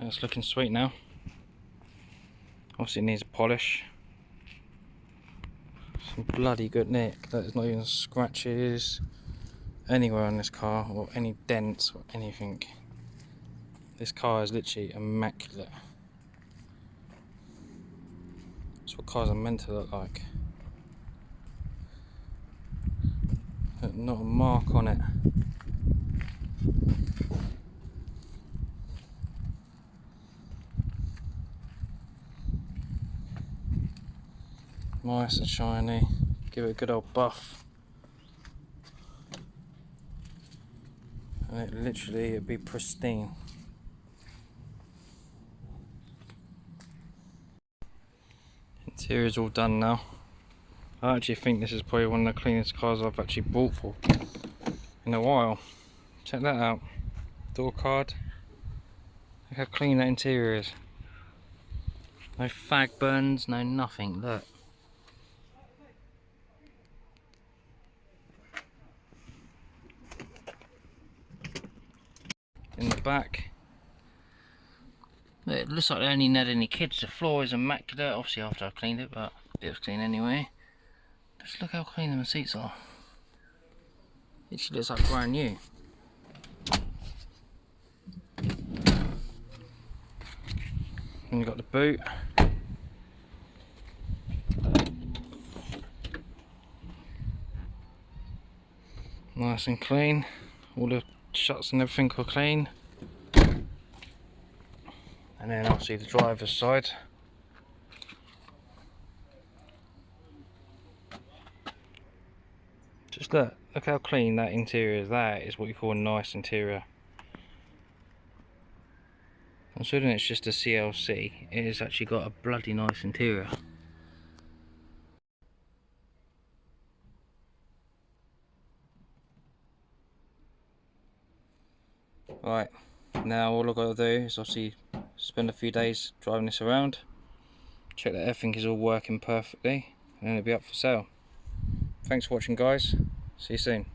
It's looking sweet now. Obviously it needs a polish. Some bloody good nick. There's not even scratches anywhere on this car, or any dents or anything. This car is literally immaculate. That's what cars are meant to look like. Not a mark on it. Nice and shiny. Give it a good old buff. And it'd be pristine. Interior's all done now. I actually think this is probably one of the cleanest cars I've actually bought for in a while. Check that out. Door card. Look how clean that interior is. No fag burns, no nothing. Look. In the back, it looks like they only had any kids. The floor is immaculate, obviously after I cleaned it, but it was clean anyway. Just look how clean the seats are. It actually looks like brand new. And you've got the boot. Nice and clean. All the shuts and everything are clean. And then obviously the driver's side. Just look how clean that interior is. That is what you call a nice interior. Considering it's just a CLC, it has actually got a bloody nice interior. Right, now all I've got to do is obviously spend a few days driving this around, check that everything is all working perfectly, and then it'll be up for sale. Thanks for watching, guys. See you soon.